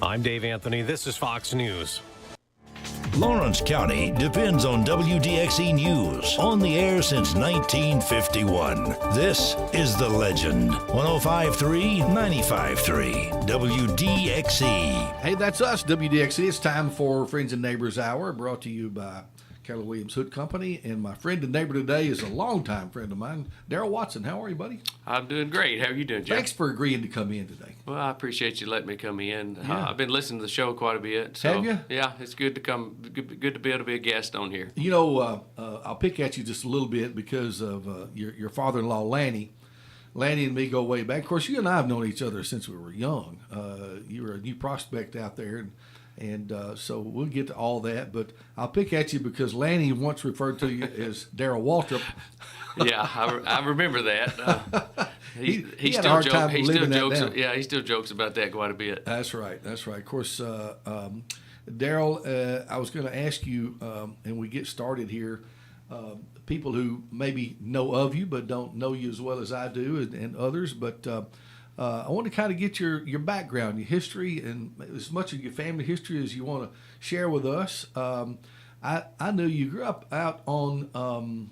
I'm Dave Anthony. This is Fox News. Lawrence County depends on WDXE News, on the air since 1951. This is The Legend. 105.3, 95.3, WDXE. Hey, that's us, WDXE. It's time for Friends and Neighbors Hour, brought to you by Keller Williams Hood Company. And my friend and neighbor today is a longtime friend of mine, Darryl Watson. How are you, buddy? I'm doing great. How are you doing, Jeff? Thanks for agreeing to come in today. Well, I appreciate you letting me come in. Yeah. I've been listening to the show quite a bit. So, Have you? Yeah, it's good to come. Good to be able to be a guest on here. You know, I'll pick at you just a little bit because of your father-in-law, Lanny. Lanny and me go way back. Of course, you and I have known each other since we were young. You were a new prospect out there, and so we'll get to all that. But I'll pick at you because Lanny once referred to you as Darryl Waltrip. Yeah, I remember that. He had a still hard jokes. time living that jokes. down. Yeah, he still jokes about that quite a bit. That's right. That's right. Of course, Darryl, I was going to ask you, and we get started here. People who maybe know of you but don't know you as well as I do, and others. But I want to kind of get your background, your history, and as much of your family history as you want to share with us. I knew you grew up out on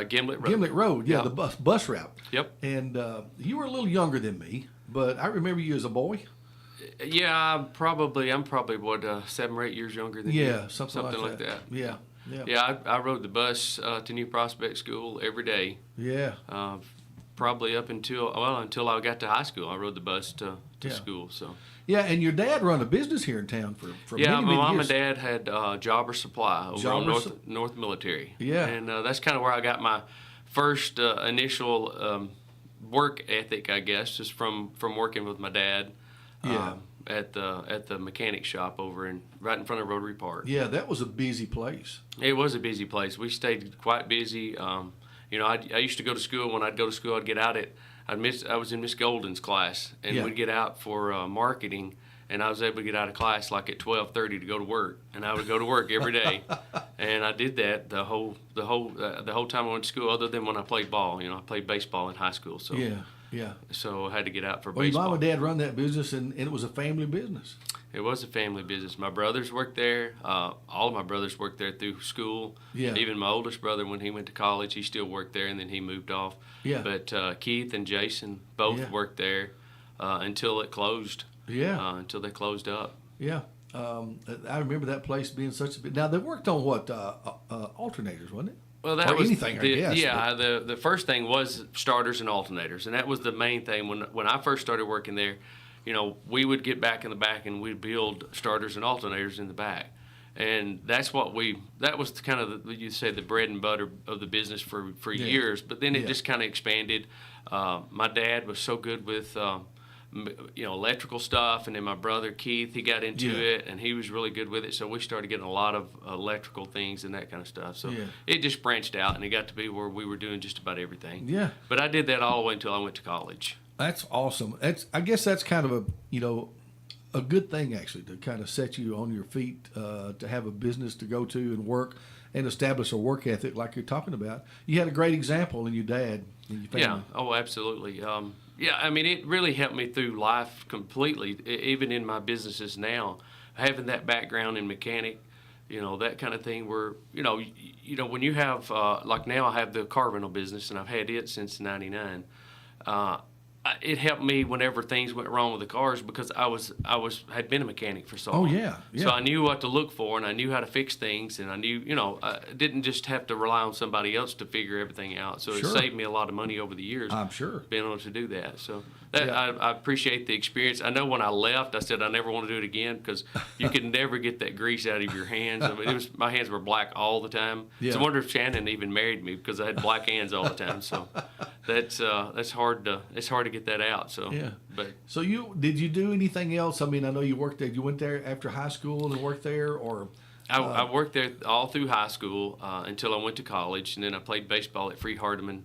Gimlet Road. Gimlet Road, yeah, Yep. the bus route. Yep. And you were a little younger than me, but I remember you as a boy. Yeah, I'm probably what 7 or 8 years younger than you. Yeah, something like that. Yeah. Yeah, I rode the bus to New Prospect School every day. Yeah. Probably up until I got to high school. I rode the bus to Yeah. school. So. Yeah, and your dad run a business here in town for Yeah, many, my many mom years. and dad had Jobber Supply over on North Military. Yeah. And that's kind of where I got my first initial work ethic, I guess, just from working with my dad. Yeah. At the mechanic shop over right in front of Rotary Park. Yeah, that was a busy place. It was a busy place. We stayed quite busy. You know, I used to go to school. When I'd go to school, I'd get out I was in Miss Golden's class, and Yeah. we'd get out for marketing, and I was able to get out of class like at 12:30 to go to work, and I would go to work every day, and I did that the whole time I went to school, other than when I played ball. You know, I played baseball in high school, so Yeah. so I had to get out for Well, your baseball. mom and dad run that business, and it was a family business. It was a family business. My brothers worked there. All of my brothers worked there through school. Yeah. Even my oldest brother, when he went to college, he still worked there, and then he moved off. Yeah. But Keith and Jason both Yeah. worked there until it closed. Yeah. Until they closed up. Yeah. I remember that place being such a bit. Now, they worked on what? Alternators, wasn't it? Well, that Or was anything, I guess, Yeah, the first thing was starters and alternators, and that was the main thing. When I first started working there, you know, we would get back in the back and we'd build starters and alternators in the back, and that was kind of you say the bread and butter of the business for years. But then it just kind of expanded. My dad was so good with electrical stuff, and then my brother Keith, he got into it, and he was really good with it. So we started getting a lot of electrical things and that kind of stuff. So it just branched out, and it got to be where we were doing just about everything. Yeah. But I did that all the way until I went to college. That's awesome. I guess that's kind of a good thing, actually, to kind of set you on your feet, to have a business to go to and work and establish a work ethic like you're talking about. You had a great example in your dad and your family. Yeah. Oh, absolutely. Yeah, I mean, it really helped me through life completely, even in my businesses now. Having that background in mechanic, you know, that kind of thing where, you know, when you have, like now I have the car rental business, and I've had it since '99. It helped me whenever things went wrong with the cars, because I had been a mechanic for so long. Oh, yeah. So I knew what to look for, and I knew how to fix things, and I knew, I didn't just have to rely on somebody else to figure everything out. So it saved me a lot of money over the years. I'm sure. Being able to do that. So I appreciate the experience. I know when I left, I said I never want to do it again, because you could never get that grease out of your hands. I mean, my hands were black all the time. Yeah. So I wonder if Shannon even married me, because I had black hands all the time. So that's hard to get that out. So Yeah. But So did you do anything else? I mean, I know you worked there. You went there after high school and worked there, or? I worked there all through high school until I went to college, and then I played baseball at Free Hardeman.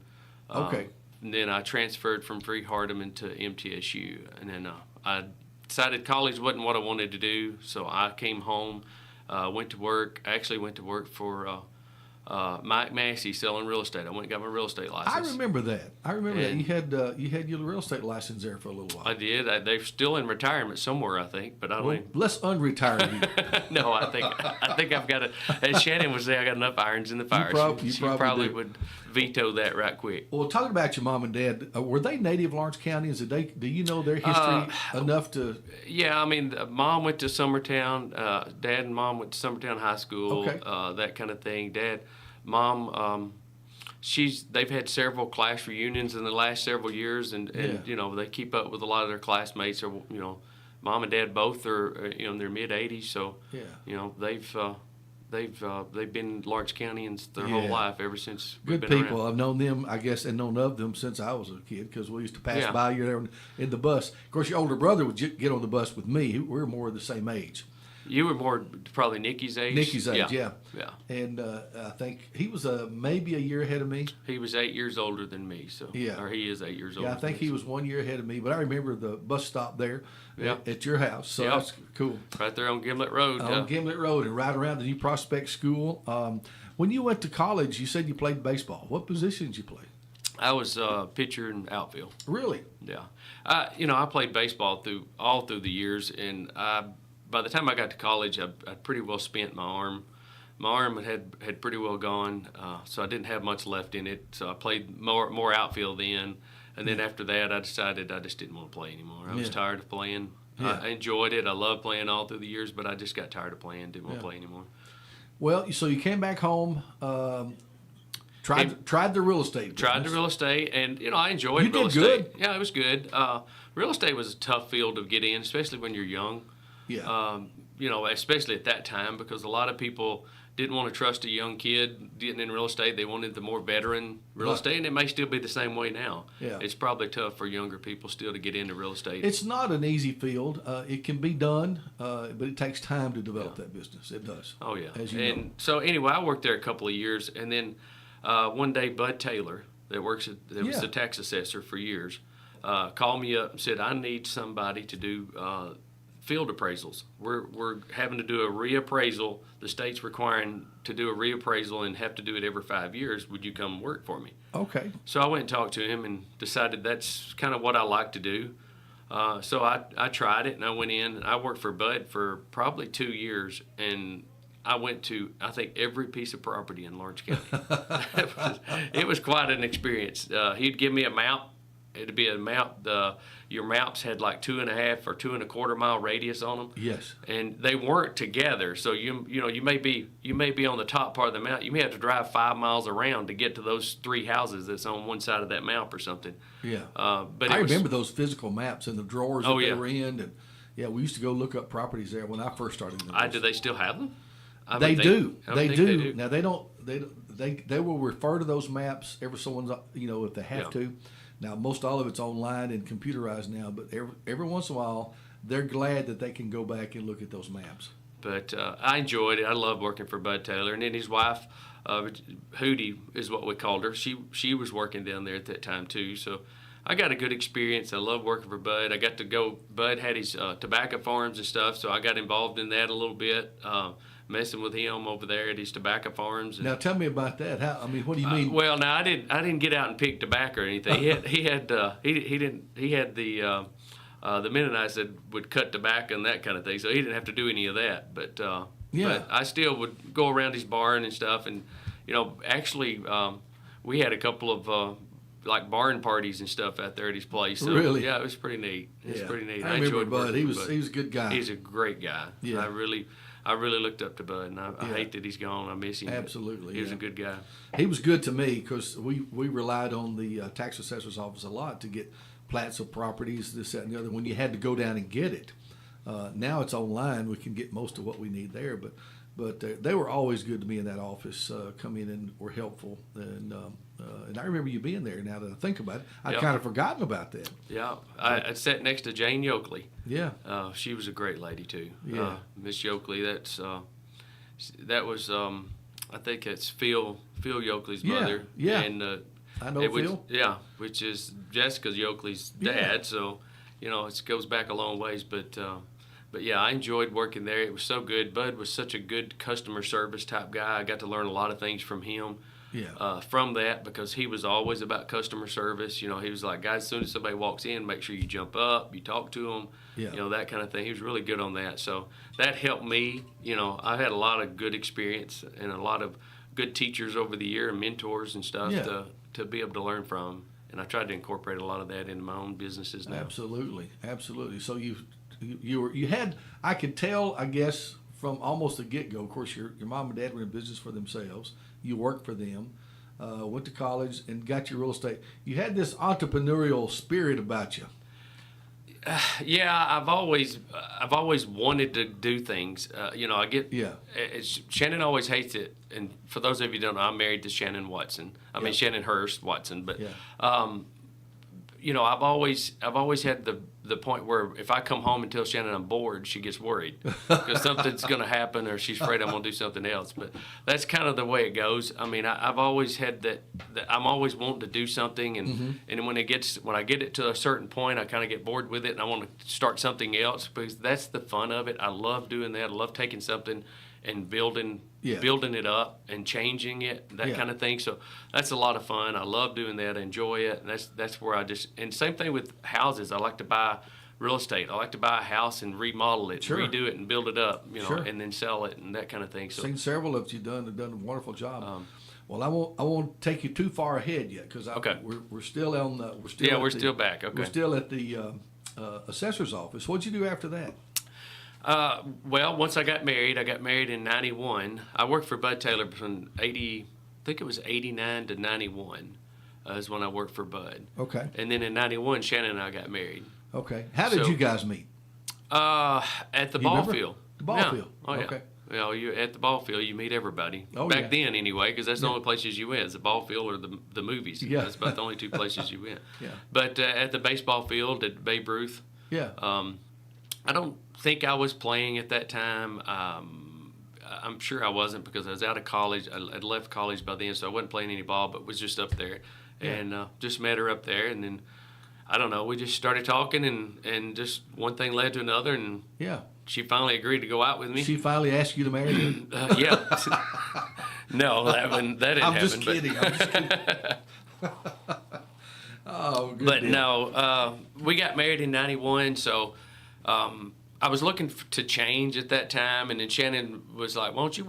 Okay. And then I transferred from Free Hardeman to MTSU, and then I decided college wasn't what I wanted to do, so I came home, went to work. I actually went to work for Mike Massey selling real estate. I went and got my real estate license. I remember that. You had your real estate license there for a little while. I did. They're still in retirement somewhere, I think, but I don't. Well, even... let's unretire you. No, I think I've got as Shannon would say, I got enough irons in the fire. You she probably probably do. would veto that right quick. Well, talking about your mom and dad, were they native Lawrence County? Do you know their history enough to? Yeah, I mean, mom went to Summertown. Dad and mom went to Summertown High School. Okay. That kind of thing. Mom, they've had several class reunions in the last several years, and you know, they keep up with a lot of their classmates. Or you know, mom and dad both are in their mid 80s, so you know they've been in Lawrence County their whole life ever since we've Good been people. around. I've known them, I guess, and known of them since I was a kid because we used to pass by you there in the bus. Of course, your older brother would get on the bus with me. We were more the same age. You were more probably Nikki's age. Nikki's age, yeah. And I think he was maybe a year ahead of me. he was 8 years older than me, so or he is 8 years older. Yeah, I think he was 1 year ahead of me, but I remember the bus stop there at your house, so that's cool. Right there on Gimlet Road. On Gimlet Road and right around the New Prospect School. When you went to college, you said you played baseball. What position did you play? I was pitcher and outfield. Really? Yeah. I played baseball all through the years, and by the time I got to college, I'd pretty well spent my arm. My arm had pretty well gone, so I didn't have much left in it. So I played more outfield then, and then after that, I decided I just didn't want to play anymore. I was tired of playing. I enjoyed it. I loved playing all through the years, but I just got tired of playing. Didn't want to play anymore. Well, so you came back home. Tried the real estate business. Tried the real estate, and I enjoyed real estate. Good? Yeah, it was good. Real estate was a tough field to get in, especially when you're young. Yeah. Especially at that time, because a lot of people didn't want to trust a young kid getting in real estate. They wanted the more veteran real estate, and it may still be the same way now. Yeah. It's probably tough for younger people still to get into real estate. It's not an easy field. It can be done, but it takes time to develop that business. It does. Oh, yeah. As you know. So anyway, I worked there a couple of years, and then one day Bud Taylor, that was the tax assessor for years, called me up and said, I need somebody to do field appraisals. We're having to do a reappraisal. The state's requiring to do a reappraisal and have to do it every 5 years. Would you come work for me? Okay. So I went and talked to him and decided that's kind of what I like to do. So I tried it, and I went in. And I worked for Bud for probably 2 years, and I went to, I think, every piece of property in Lawrence County. It was quite an experience. He'd give me a map. It'd be a map. Your maps had like 2.5 or 2.25 mile radius on them. Yes. And they weren't together, so you may be on the top part of the map. You may have to drive 5 miles around to get to those 3 houses that's on one side of that map or something. Yeah. But I remember those physical maps and the drawers that they were in, and we used to go look up properties there when I first started. Do they still have them? They do. They do. Now they will refer to those maps every someone's if they have to. Now, most all of it's online and computerized now, but every once in a while, they're glad that they can go back and look at those maps. But I enjoyed it. I loved working for Bud Taylor. And then his wife, Hootie is what we called her. She was working down there at that time, too. So I got a good experience. I love working for Bud. I got to go. Bud had his tobacco farms and stuff, so I got involved in that a little bit. Messing with him over there at his tobacco farms. Now tell me about that. What do you mean? Well, now I didn't get out and pick tobacco or anything. He had the Mennonites that would cut tobacco and that kind of thing, so he didn't have to do any of that. But I still would go around his barn and stuff, and actually we had a couple of like barn parties and stuff out there at his place. So, really? Yeah, it was pretty neat. It was pretty neat. I remember Bud. He was a good guy. He's a great guy. Yeah. I really looked up to Bud, and I hate that he's gone. I miss him. Absolutely. He was a good guy. He was good to me because we relied on the tax assessor's office a lot to get plats of properties, this, that, and the other, when you had to go down and get it. Now it's online. We can get most of what we need there, but they were always good to me in that office, come in and were helpful. And I remember you being there now that I think about it. I'd kind of forgotten about that. Yeah. I sat next to Jane Yoakley. Yeah. She was a great lady, too. Yeah. Miss Yoakley, that was, I think it's Phil Yoakley's mother. Yeah. And I know Phil. Yeah, which is Jessica Yoakley's dad. So, it goes back a long ways. But But yeah, I enjoyed working there. It was so good. Bud was such a good customer service type guy. I got to learn a lot of things from him. Yeah. From that, because he was always about customer service. You know, he was like, guys, as soon as somebody walks in, make sure you jump up, you talk to them, Yeah. you know, that kind of thing. He was really good on that. So that helped me. You know, I had a lot of good experience and a lot of good teachers over the year and mentors and stuff Yeah. to be able to learn from. And I tried to incorporate a lot of that into my own businesses now. Absolutely. So you had, I could tell, I guess, from almost the get-go. Of course, your mom and dad were in business for themselves. You worked for them, went to college, and got your real estate. You had this entrepreneurial spirit about you. Yeah, I've always wanted to do things. You know, Shannon always hates it, and for those of you who don't know, I'm married to Shannon Watson. I mean Shannon Hurst Watson, but you know, I've always had the point where if I come home and tell Shannon I'm bored, she gets worried because something's going to happen or she's afraid I'm going to do something else. But that's kind of the way it goes. I mean, I've always had that I'm always wanting to do something, and and when I get it to a certain point, I kind of get bored with it and I want to start something else because that's the fun of it. I love doing that. I love taking something and building it up and changing it, that kind of thing. So that's a lot of fun. I love doing that. I enjoy it. And that's where and same thing with houses. I like to buy real estate. I like to buy a house and remodel it, redo it and build it up, you know, and then sell it and that kind of thing. So seen several of you done a wonderful job. Well, I won't take you too far ahead yet because we're still on we're still back. Okay. We're still at the assessor's office. What'd you do after that? Well, once I got married in 91. I worked for Bud Taylor from 89 to 91 is when I worked for Bud. Okay. And then in 91, Shannon and I got married. Okay. How did you guys meet? At the ball field. The ball field. Oh, yeah. Okay. You know, you at the ball field, you meet everybody. Back then, anyway, because that's the only places you went. It's the ball field or the movies. Yeah. That's about the only two places you went. Yeah. But at the baseball field at Babe Ruth. Yeah. I don't think I was playing at that time. I'm sure I wasn't because I was out of college. I'd left college by then, so I wasn't playing any ball, but was just up there. And just met her up there. And then, I don't know, we just started talking, and just one thing led to another. And she finally agreed to go out with me. She finally asked you to marry her? Yeah. No, that didn't happen. I'm just kidding. Oh, good But deal. no, we got married in 91, so I was looking to change at that time, and then Shannon was like, why don't you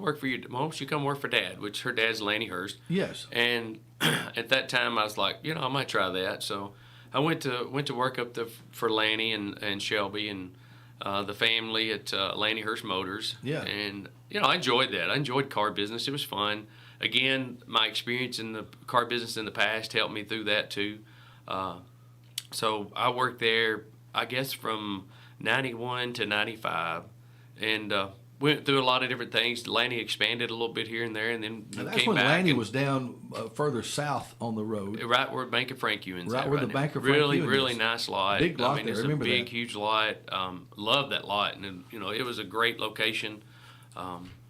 come work for Dad, which her dad's Lanny Hurst. Yes. And at that time, I was like, you know, I might try that. So I went to work up for Lanny and Shelby and the family at Lanny Hurst Motors. Yeah. And, you know, I enjoyed that. I enjoyed car business. It was fun. Again, my experience in the car business in the past helped me through that too. So I worked there, I guess, from 91 to 95, and went through a lot of different things. Lanny expanded a little bit here and there, and then That's came when back. Lanny was down further south on the road. Right where Bank of Frank Ewing's Right at where the now. Bank of Frank Really, Ewing really is. nice lot. Big lot I mean, there. it's Remember a big, that. huge lot. Love that lot, and you know, it was a great location.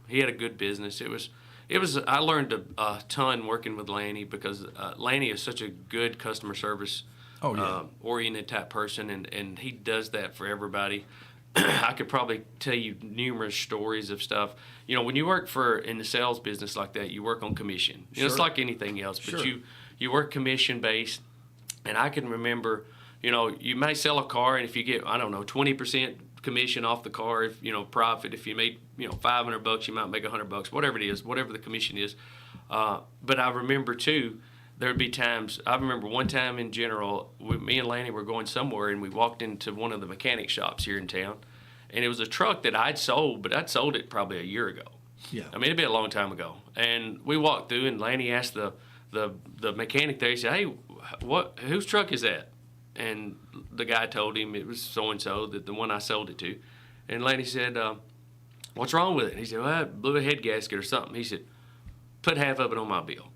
He had a good business. It was. I learned a ton working with Lanny because Lanny is such a good customer service oriented type person, and he does that for everybody. I could probably tell you numerous stories of stuff. You know, when you work in the sales business like that, you work on commission. You know, it's like anything else, but you work commission based. And I can remember, you know, you may sell a car, and if you get, I don't know, 20% commission off the car, if, you know, profit, if you made, you know, $500, you might make $100, whatever it is, whatever the commission is. But I remember too, there'd be times, I remember one time in general, me and Lanny were going somewhere, and we walked into one of the mechanic shops here in town, and it was a truck that I'd sold, but I'd sold it probably a year ago. Yeah. I mean, it'd been a long time ago. And we walked through, and Lanny asked the mechanic there, he said, hey, whose truck is that? And the guy told him it was so-and-so, the one I sold it to. And Lanny said, what's wrong with it? And he said, well, I blew a head gasket or something. He said, put half of it on my bill.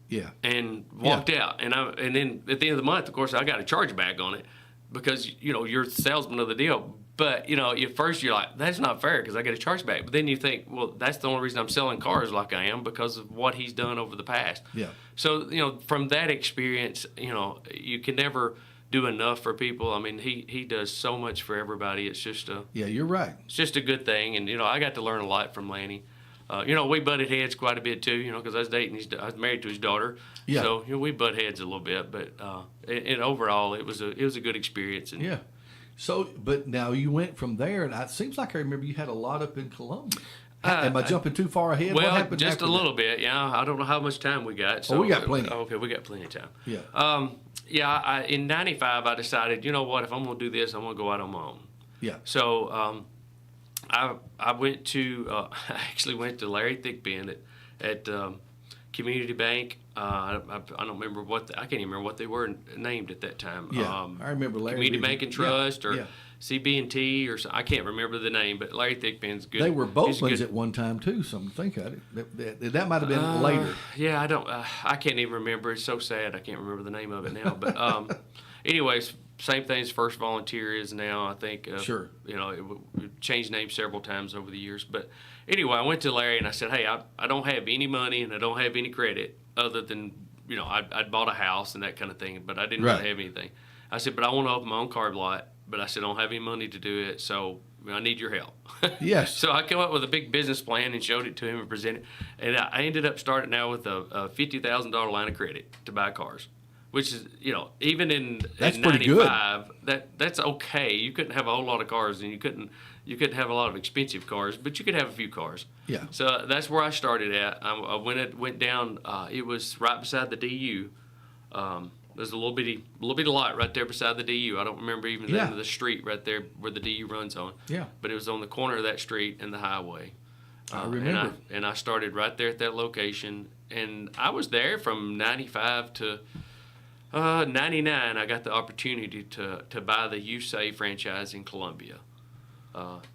Yeah. And walked out. And then at the end of the month, of course, I got a chargeback on it because, you know, you're the salesman of the deal. But, you know, at first you're like, that's not fair because I get a chargeback. But then you think, well, that's the only reason I'm selling cars like I am because of what he's done over the past. Yeah. So, you know, from that experience, you know, you can never do enough for people. I mean, he does so much for everybody. It's just Yeah, you're right. it's just a good thing. And I got to learn a lot from Lanny. We butted heads quite a bit too. Because I was married to his daughter. Yeah. So we butt heads a little bit, but and overall it was a good experience. And Yeah. So, but now you went from there, and it seems like I remember you had a lot up in Columbia. Am I jumping too far ahead? What Well, happened just after a little that? bit. Yeah, I don't know how much time we got. So we got plenty. Okay, we got plenty of time. Yeah. In '95, I decided, you know what? If I'm going to do this, I'm going to go out on my own. Yeah. So I went to I actually went to Larry Thickpen at Community Bank. I don't remember I can't even remember what they were named at that time. Yeah. I remember Larry. Community Bank and Trust Yeah, or yeah. CB&T or I can't remember the name, but Larry Thickpen's good. They were he's Boatman's good. at one time too. Some think of it. That might have been later. Yeah, I don't. I can't even remember. It's so sad. I can't remember the name of it now. But anyways, same thing as First Volunteer is now. I think. Sure. It changed names several times over the years. But anyway, I went to Larry and I said, "Hey, I don't have any money and I don't have any credit other than I'd bought a house and that kind of thing, but I didn't Right. really have anything." I said, "But I want to open my own carb lot." But I said, I don't have any money to do it, so I need your help. Yes. So I came up with a big business plan and showed it to him and presented it. And I ended up starting out with a $50,000 line of credit to buy cars, which is, even in That's pretty good. '95, that's okay. You couldn't have a whole lot of cars, and you couldn't have a lot of expensive cars, but you could have a few cars. Yeah. So that's where I started at. I went down. It was right beside the DU. There's a little bitty lot right there beside the DU. I don't remember even the Yeah. name of the street right there where the DU runs on. Yeah. But it was on the corner of that street and the highway. I remember. And I started right there at that location. And I was there from '95 to '99. I got the opportunity to buy the USAVE franchise in Columbia.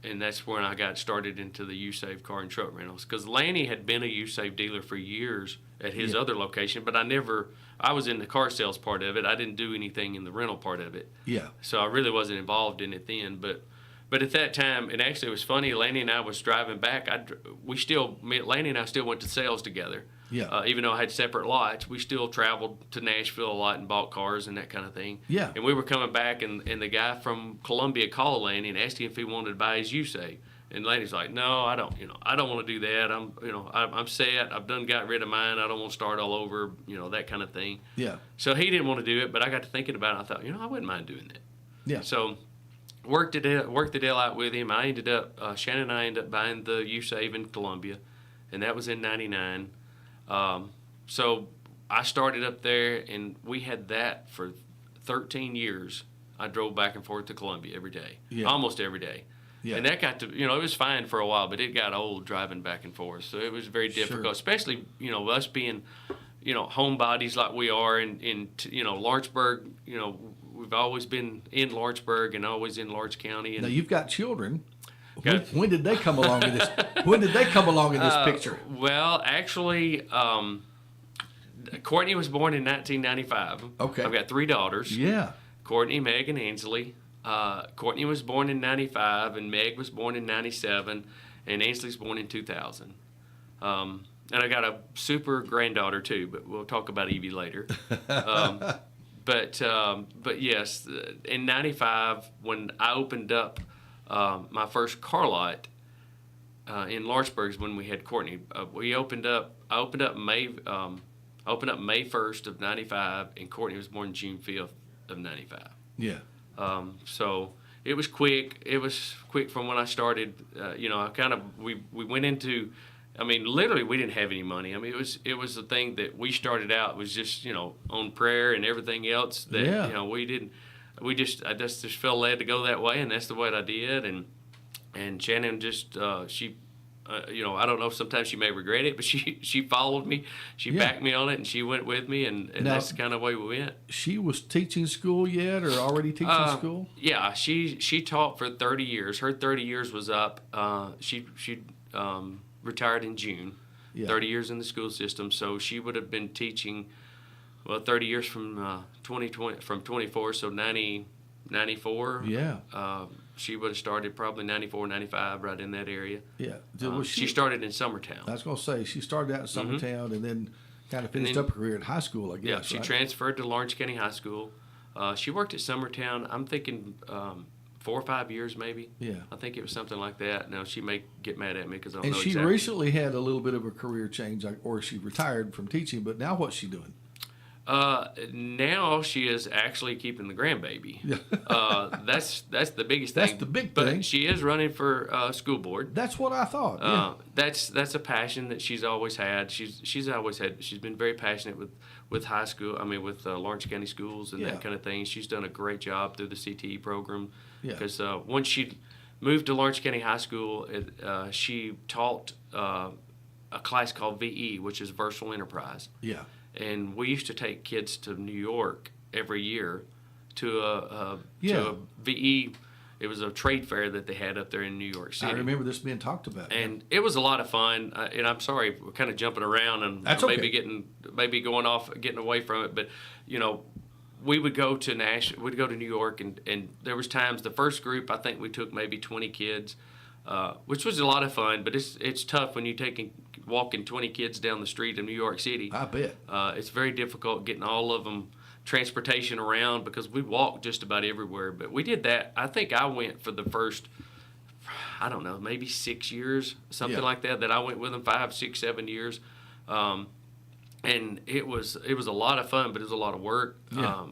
And that's when I got started into the USAVE car and truck rentals. Because Lanny had been a USAVE dealer for years at his other location, but I was in the car sales part of it. I didn't do anything in the rental part of it. Yeah. So I really wasn't involved in it then. But at that time, and actually it was funny, Lanny and I was driving back. Lanny and I still went to sales together. Yeah. Even though I had separate lots, we still traveled to Nashville a lot and bought cars and that kind of thing. Yeah. And we were coming back, and the guy from Columbia called Lanny and asked him if he wanted to buy his USAVE. And Lanny's like, "No, I don't. I don't want to do that. I'm set. I've got rid of mine. I don't want to start all over. That kind of thing." Yeah. So he didn't want to do it, but I got to thinking about it. I thought, I wouldn't mind doing that. Yeah. So worked the deal out with him. I ended up Shannon and I ended up buying the USAVE in Columbia, and that was in '99. So I started up there, and we had that for 13 years. I drove back and forth to Columbia every day, almost every day. Yeah. And that got to, it was fine for a while, but it got old driving back and forth. So it was very difficult, Sure. especially, us being, homebodies like we are in Lawrenceburg. We've always been in Lawrenceburg and always in Lawrence County. And Now you've got children. Got- When did they come along in this? When did they come along in this picture? Well, actually, Courtney was born in 1995. Okay. I've got 3 daughters. Yeah. Courtney, Meg, and Ainsley. Courtney was born in '95, and Meg was born in '97, and Ainsley's born in 2000. And I got a super granddaughter too, but we'll talk about Evie later. But yes, in '95 when I opened up my first car lot in Lawrenceburg is when we had Courtney. I opened up May 1st of '95, and Courtney was born June 5th of '95. Yeah. So it was quick. It was quick from when I started. We went into. I mean, literally, we didn't have any money. I mean, it was the thing that we started out was just on prayer and everything else that Yeah. we didn't. I just felt led to go that way, and that's the way I did. And Shannon just she. I don't know. Sometimes she may regret it, but she followed me. She backed me on it, and she went with me, and Now- that's the kind of way we went. She was teaching school yet, or already teaching school? Yeah, she taught for 30 years. Her 30 years was up. She retired in June. Yeah. 30 years in the school system, so she would have been teaching. Well, 30 years from 24, so 94. Yeah. She would have started probably 94, 95, right in that area. Yeah. Was She started in Summertown. I was going to say she started out in Summertown and then kind of finished then- up her career at high school, I guess. Yeah, she right? transferred to Lawrence County High School. She worked at Summertown. I'm thinking 4 or 5 years maybe. Yeah. I think it was something like that. Now she may get mad at me because I don't And know she exactly. recently had a little bit of a career change, or she retired from teaching, but now what's she doing? Now she is actually keeping the grandbaby. Yeah. That's the biggest thing. That's the big but thing. she is running for school board. That's what I thought. Yeah. That's a passion that she's always had. She's been very passionate with high school. I mean, with Lawrence County schools and Yeah. that kind of thing. She's done a great job through the CTE program. Yeah. Because once she moved to Lawrence County High School, she taught a class called VE, which is Versatile Enterprise. Yeah. And we used to take kids to New York every year to a VE. It was a trade fair that they had up there in New York City. I remember this being talked about. And it was a lot of fun. And I'm sorry, we're kind of jumping around and That's maybe okay. getting away from it. But we would go to we'd go to New York, and there was times the first group I think we took maybe 20 kids, which was a lot of fun. But it's tough when you're walking 20 kids down the street in New York City. I bet. It's very difficult getting all of them transportation around because we walked just about everywhere. But we did that. I think I went for the first, I don't know, maybe 6 years, something like that I went with them, 5, 6, 7 years. And it was a lot of fun, but it was a lot of work. Yeah.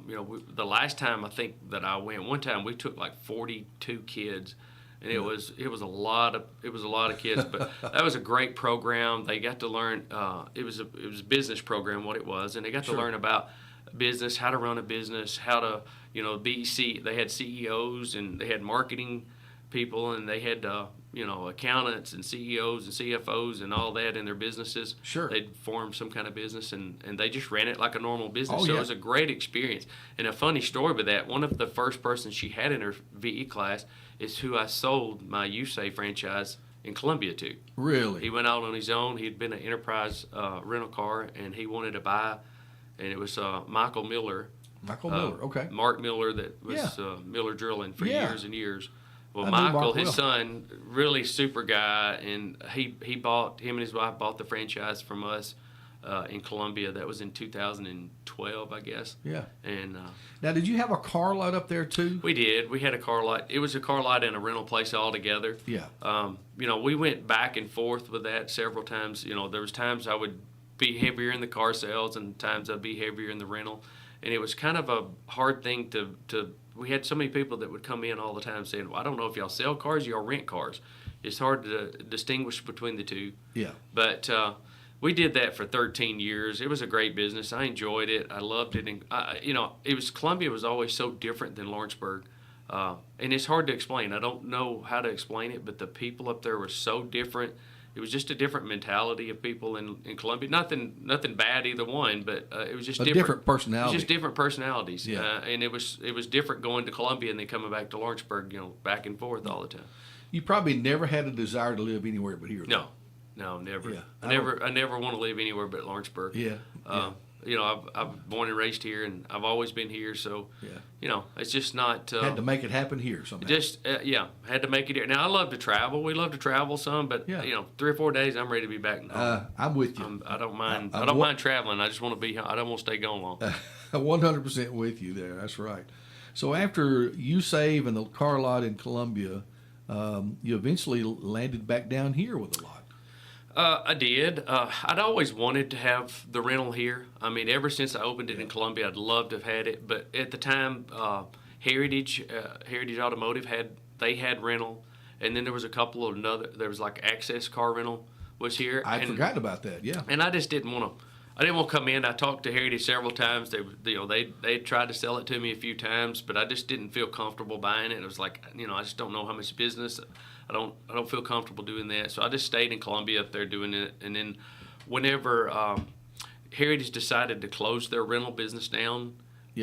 The last time I think that I went, one time we took like 42 kids, and it was a lot of kids. But that was a great program. They got to learn. It was a business program, what it was, and they got to learn about business, how to run a business, how to They had CEOs and they had marketing people, and they had accountants and CEOs and CFOs and all that in their businesses. Sure. They'd formed some kind of business, and they just ran it like a normal business. Oh, so yeah. it was a great experience. And a funny story with that, one of the first persons she had in her VE class is who I sold my USAE franchise in Columbia to. Really? He went out on his own. He'd been an enterprise rental car, and he wanted to buy, and it was Michael Miller. Michael Miller. Okay. Mark Miller, that was Miller Drilling for Yeah. years and years. Well, I knew Michael, Mark his well. son, really super guy, and him and his wife bought the franchise from us in Columbia. That was in 2012, I guess. Yeah. And Now, did you have a car lot up there too? we did. We had a car lot. It was a car lot and a rental place all together. Yeah. We went back and forth with that several times. There was times I would be heavier in the car sales and times I'd be heavier in the rental. And it was kind of a hard thing to we had so many people that would come in all the time saying, well, I don't know if y'all sell cars or y'all rent cars. It's hard to distinguish between the two. Yeah. But we did that for 13 years. It was a great business. I enjoyed it. I loved it. And, Columbia was always so different than Lawrenceburg. And it's hard to explain. I don't know how to explain it, but the people up there were so different. It was just a different mentality of people in Columbia. Nothing bad either one, but it was just different personality. It was just different personalities. Yeah. And it was different going to Columbia and then coming back to Lawrenceburg, back and forth all the time. You probably never had a desire to live anywhere but here. No, never. Yeah. I never want to live anywhere but Lawrenceburg. Yeah. I've born and raised here, and I've always been here. So, it's just not. Had to make it happen here somehow. Had to make it here. Now I love to travel. We love to travel some, but 3 or 4 days, I'm ready to be back. I'm with you. I don't mind. I don't mind traveling. I just want to be. I don't want to stay gone long. 100% with you there. That's right. So after USAVE and the car lot in Columbia, you eventually landed back down here with a lot. I did. I'd always wanted to have the rental here. I mean, ever since I opened it in Columbia, I'd loved to have had it. But at the time, Heritage Automotive had rental, and then there was a couple of there was like Access Car Rental was here. I'd forgotten about that. Yeah. And I just didn't want to. I didn't want to come in. I talked to Heritage several times. They tried to sell it to me a few times, but I just didn't feel comfortable buying it. It was like, I just don't know how much business. I don't feel comfortable doing that. So I just stayed in Columbia up there doing it. And then whenever Heritage decided to close their rental business down,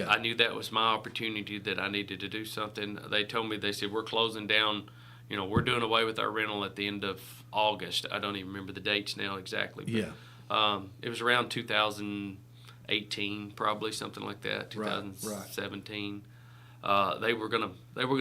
I knew that was my opportunity, that I needed to do something. They said, we're closing down. We're doing away with our rental at the end of August. I don't even remember the dates now exactly. But, it was around 2018, probably something like that. 2017. They were gonna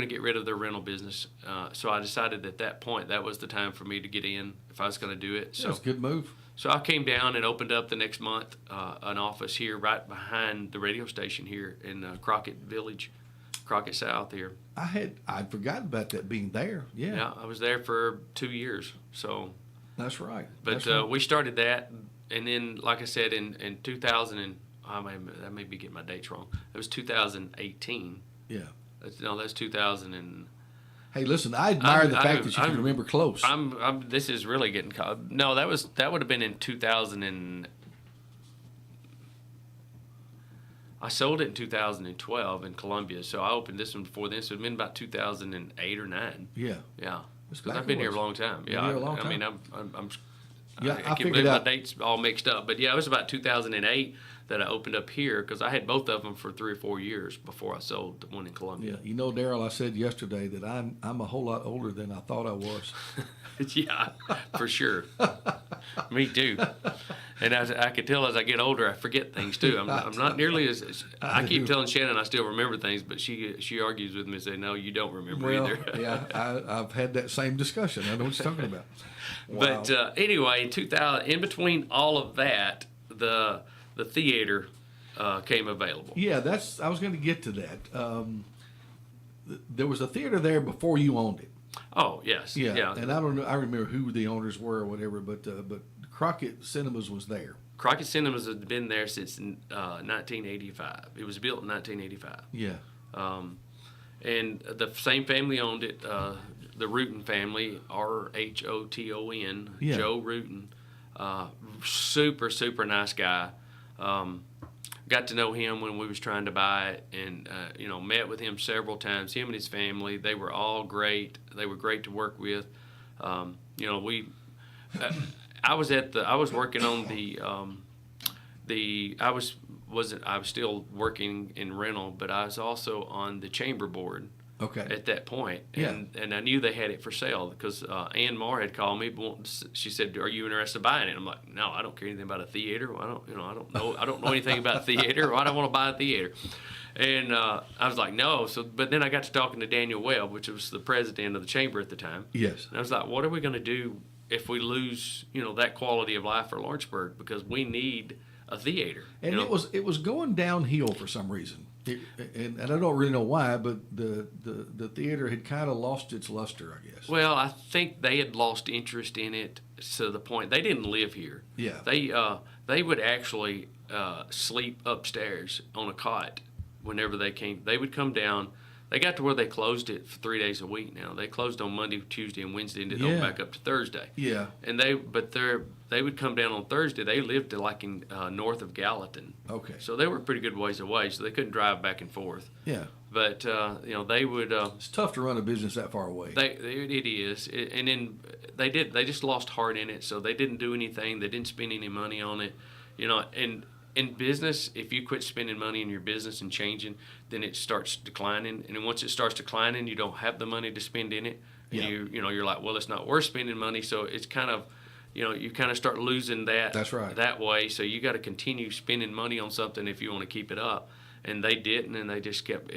get rid of their rental business. So I decided at that point that was the time for me to get in if I was gonna do it. So That's a good move. So I came down and opened up the next month an office here right behind the radio station here in Crockett Village, Crockett South here. I'd forgotten about that being there. Yeah. Yeah, I was there for 2 years. So That's right. But That's right. we started that, and then, like I said, in 2000, and I may be getting my dates wrong. It was 2018. Yeah. That's 2000 and. Hey, listen, I admire the fact that you can remember close. This is really getting caught. No, that would have been in 2000 and. I sold it in 2012 in Columbia, so I opened this one before then. So it'd been about 2008 or 9. Yeah. Yeah. That's Because exactly I've been what here it a was. long time. Been Yeah. here a long I time. mean, Yeah, I I can't figured believe my out. dates all mixed up. But yeah, it was about 2008 that I opened up here because I had both of them for 3 or 4 years before I sold the one in Columbia. Yeah, Darryl, I said yesterday that I'm a whole lot older than I thought I was. Yeah, for sure. Me too. And I could tell as I get older, I forget things too. I'm not nearly as I keep telling Shannon I still remember things, but she argues with me and says, "No, you don't remember either." Yeah, I've had that same discussion. I know what you're talking about. Wow. But anyway, in 2000, in between all of that, the theater came available. Yeah, I was going to get to that. There was a theater there before you owned it. Oh yes, Yeah, and I don't know. I remember who the owners were or whatever, but Crockett Cinemas was there. Crockett Cinemas has been there since 1985. It was built in 1985. Yeah. And the same family owned it, the Rutan family, Rhoton, Yeah. Joe Rutan. Super, super nice guy. Got to know him when we was trying to buy it, and met with him several times. Him and his family, they were all great. They were great to work with. I was working on I was still working in rental, but I was also on the chamber board. Okay. At that point, Yeah. and I knew they had it for sale because Ann Marr had called me. She said, "Are you interested in buying it?" I'm like, "No, I don't care anything about a theater. I don't know anything about theater. I don't want to buy a theater." And I was like, "No." But then I got to talking to Daniel Webb, which was the president of the chamber at the time. Yes. And I was like, "What are we going to do if we lose, that quality of life for Lawrenceburg? Because we need a theater." And it was going downhill for some reason. And I don't really know why, but the theater had kind of lost its luster, I guess. Well, I think they had lost interest in it to the point they didn't live here. Yeah. They would actually sleep upstairs on a cot whenever they came. They would come down. They got to where they closed it for 3 days a week now. They closed on Monday, Tuesday, and Wednesday, and didn't open back up to Thursday. Yeah. And they would come down on Thursday. They lived in north of Gallatin. Okay. So they were a pretty good ways away. So they couldn't drive back and forth. Yeah. But they would. It's tough to run a business that far away. It is, and then they just lost heart in it. So they didn't do anything. They didn't spend any money on it. And in business, if you quit spending money in your business and changing, then it starts declining. And then once it starts declining, you don't have the money to spend in it. And Yeah. you're like, well, it's not worth spending money. So it's kind of, you kind of start losing that. That's right. That way. So you got to continue spending money on something if you want to keep it up. And they didn't, and they just kept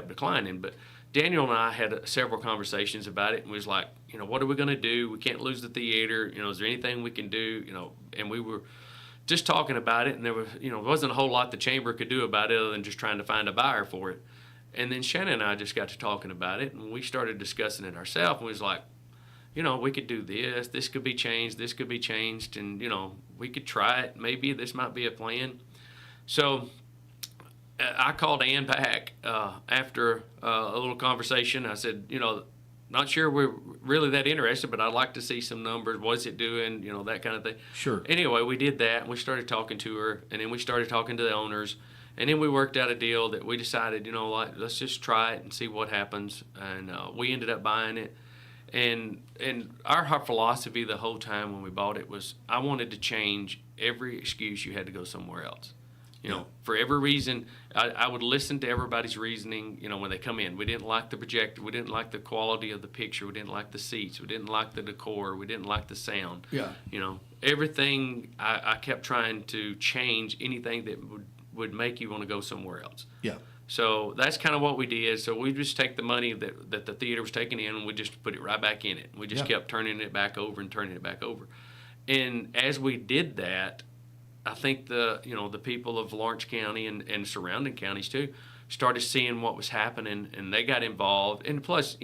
declining. But Daniel and I had several conversations about it, and we was like, what are we going to do? We can't lose the theater. Is there anything we can do? And we were just talking about it, and there was, wasn't a whole lot the chamber could do about it other than just trying to find a buyer for it. And then Shannon and I just got to talking about it, and we started discussing it ourselves, and we was like, we could do this. This could be changed. This could be changed, and we could try it. Maybe this might be a plan. So I called Ann back after a little conversation. I said, not sure we're really that interested, but I'd like to see some numbers. What's it doing? That kind of thing. Sure. Anyway, we did that, and we started talking to her, and then we started talking to the owners, and then we worked out a deal that we decided, let's just try it and see what happens. And we ended up buying it. And our philosophy the whole time when we bought it was I wanted to change every excuse you had to go somewhere else. For every reason, I would listen to everybody's reasoning, when they come in. We didn't like the projector. We didn't like the quality of the picture. We didn't like the seats. We didn't like the decor. We didn't like the sound. Yeah. Everything, I kept trying to change anything that would make you want to go somewhere else. Yeah. So that's kind of what we did. So we just take the money that the theater was taking in, and we just put it right back in it. We just kept turning it back over and turning it back over. And as we did that, I think the people of Lawrence County and surrounding counties too started seeing what was happening, and they got involved. And plus,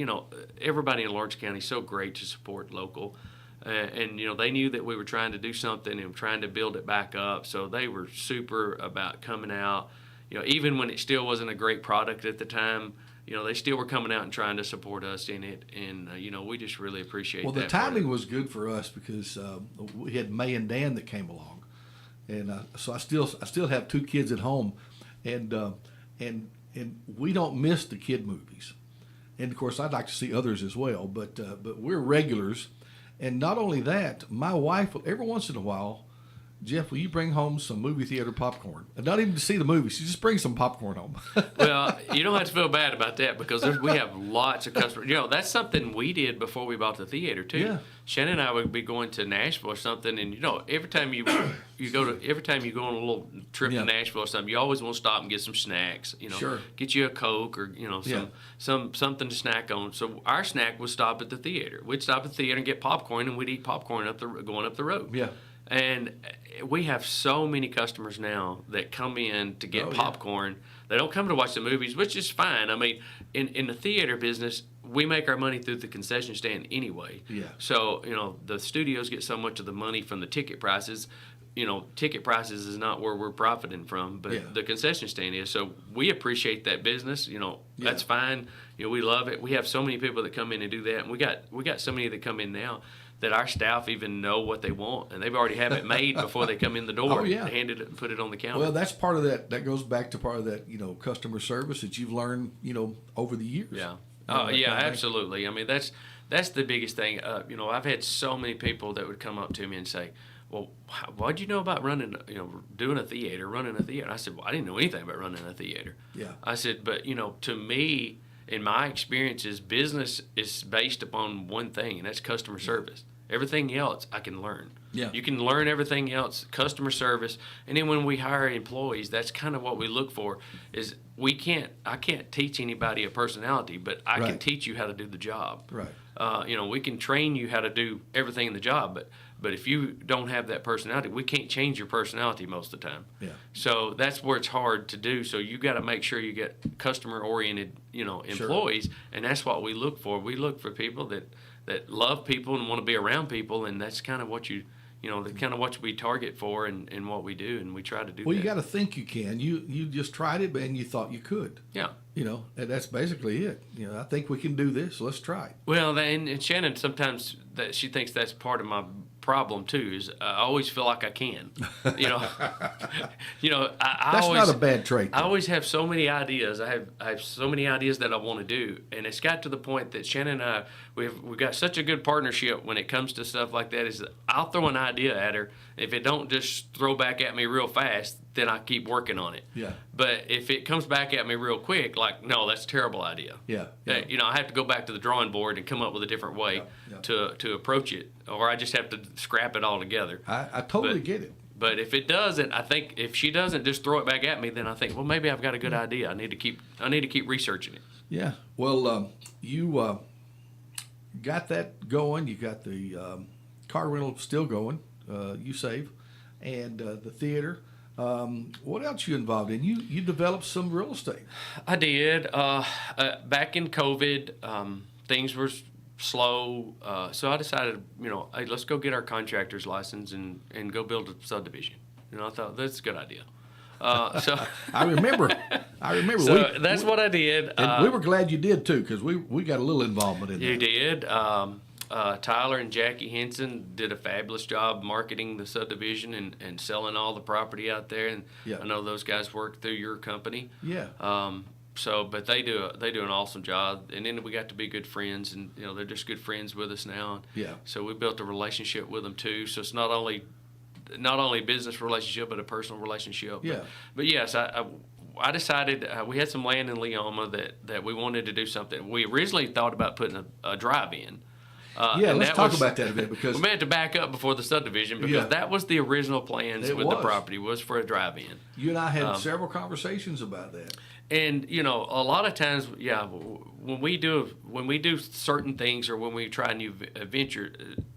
everybody in Lawrence County is so great to support local. And they knew that we were trying to do something and trying to build it back up. So they were super about coming out. Even when it still wasn't a great product at the time, they still were coming out and trying to support us in it. And we just really appreciate that. Well, the timing was good for us because we had May and Dan that came along, and so I still have 2 kids at home, and we don't miss the kid movies. And of course, I'd like to see others as well, but we're regulars. And not only that, my wife, every once in a while, Jeff, will you bring home some movie theater popcorn? And not even to see the movie, she just brings some popcorn home. Well, you don't have to feel bad about that because we have lots of customers. That's something we did before we bought the theater too. Yeah. Shannon and I would be going to Nashville or something, and every time you go on a little trip to Nashville or something, you always want to stop and get some snacks. Sure. Get you a Coke or something to snack on. So our snack was stop at the theater. We'd stop at the theater and get popcorn, and we'd eat popcorn going up the road. Yeah. And we have so many customers now that come in to get popcorn. They don't come to watch the movies, which is fine. I mean, in the theater business, we make our money through the concession stand anyway. Yeah. So, the studios get so much of the money from the ticket prices. Ticket prices is not where we're profiting from, but the concession stand is. So we appreciate that business. That's fine. We love it. We have so many people that come in and do that. And we got so many that come in now that our staff even know what they want, and they've already have it made before they come in the door. Hand it and put it on the counter. Well, that's part of that. That goes back to part of that, customer service that you've learned, over the years. Yeah. Absolutely. I mean, that's the biggest thing. I've had so many people that would come up to me and say, well, what'd you know about running a theater? I said, well, I didn't know anything about running a theater. Yeah. I said, but, to me, in my experiences, business is based upon one thing, and that's customer service. Everything else I can learn. Yeah. You can learn everything else, customer service. And then when we hire employees, that's kind of what we look for is I can't teach anybody a personality, but I can teach you how to do the job. Right. We can train you how to do everything in the job, but if you don't have that personality, we can't change your personality most of the time. Yeah. So that's where it's hard to do. So you got to make sure you get customer-oriented, employees, and that's what we look for. We look for people that love people and want to be around people, and that's kind of what what we target for and what we do, and we try to do. Well, that. you got to think you can. You just tried it, and you thought you could. Yeah. And that's basically it. I think we can do this. Let's try it. Well, and Shannon sometimes that she thinks that's part of my problem too. Is I always feel like I can. I That's always, not a bad trait, though. I always have so many ideas. I have so many ideas that I want to do, and it's got to the point that Shannon and I we've got such a good partnership when it comes to stuff like that. Is that I'll throw an idea at her. If it don't just throw back at me real fast, then I keep working on it. Yeah. But if it comes back at me real quick, like, no, that's a terrible idea. Yeah. I have to go back to the drawing board and come up with a different way to approach it, or I just have to scrap it all together. I totally get it. But if it doesn't, I think if she doesn't just throw it back at me, then I think, well, maybe I've got a good idea. I need to keep researching it. Yeah. Well, you got that going. You got the car rental still going. You save, and the theater. What else you involved in? You developed some real estate. I did. Back in COVID, things were slow, so I decided, hey, let's go get our contractor's license and go build a subdivision. I thought that's a good idea. So I remember. So that's what I did. And we were glad you did too, because we got a little involvement in that. You did. Tyler and Jackie Henson did a fabulous job marketing the subdivision and selling all the property out there. And I know those guys work through your company. Yeah. But they do an awesome job. And then we got to be good friends, and they're just good friends with us now. Yeah. So we built a relationship with them too. So it's not only a business relationship, but a personal relationship. Yeah. But yes, I decided we had some land in Leoma that we wanted to do something. We originally thought about putting a drive-in. Let's talk about that a bit, because we had to back up before the subdivision, because that was the original plans the property was for a drive-in. You and I had several conversations about that. And a lot of times, when we do certain things, or when we try a new venture,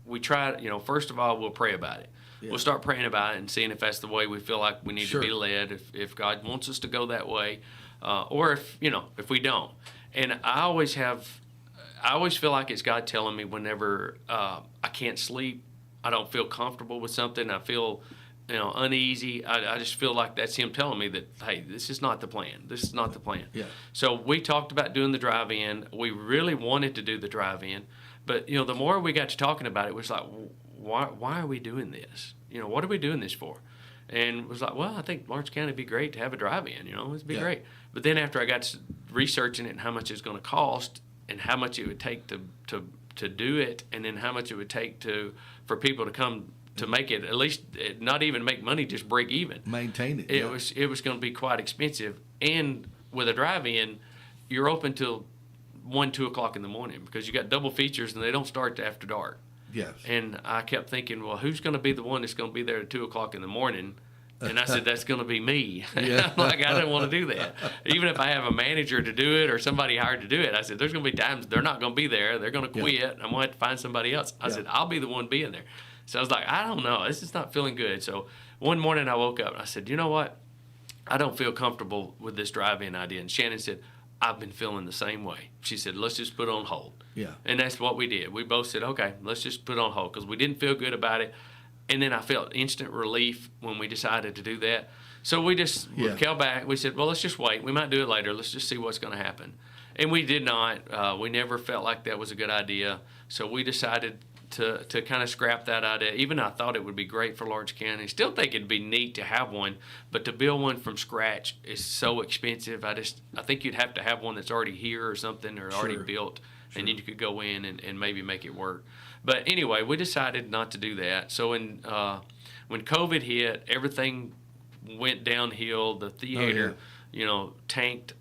we try, first of all, we'll pray about it. Yeah. We'll start praying about it and seeing if that's the way we feel like we need Sure. to be led, if God wants us to go that way, or if we don't. And I always feel like it's God telling me whenever I can't sleep, I don't feel comfortable with something, I feel uneasy. I just feel like that's Him telling me that, hey, this is not the plan. This is not the plan. Yeah. So we talked about doing the drive-in. We really wanted to do the drive-in, but the more we got to talking about it, it was like, why are we doing this? What are we doing this for? And it was like, well, I think Lawrence County would be great to have a drive-in. It'd be great. But then after I got to researching it and how much it's going to cost and how much it would take to do it, and then how much it would take for people to come to make it, at least not even make money, just break even. Maintain it. It was going to be quite expensive. And with a drive-in, you're open till 2 o'clock in the morning, because you got double features and they don't start till after dark. Yes. And I kept thinking, well, who's going to be the one that's going to be there at 2 o'clock in the morning? And I said, that's going to be me. Yeah. I'm like, I didn't want to do that. Even if I have a manager to do it or somebody hired to do it, I said, there's going to be times they're not going to be there. They're going to quit. Yeah. I'm going to have to find somebody else. I said, I'll be the one being there. So I was like, I don't know. This is not feeling good. So one morning I woke up and I said, you know what? I don't feel comfortable with this drive-in idea. And Shannon said, I've been feeling the same way. She said, let's just put it on hold. Yeah. And that's what we did. We both said, okay, let's just put it on hold, because we didn't feel good about it. And then I felt instant relief when we decided to do that. So we just held back. We said, well, let's just wait. We might do it later. Let's just see what's going to happen. And we did not. We never felt like that was a good idea. So we decided to kind of scrap that idea. Even I thought it would be great for Lawrence County. Still think it'd be neat to have one, but to build one from scratch is so expensive. I think you'd have to have one that's already here or something, or already built, and then you could go in and maybe make it work. But anyway, we decided not to do that. So when COVID hit, everything went downhill. The theater, tanked.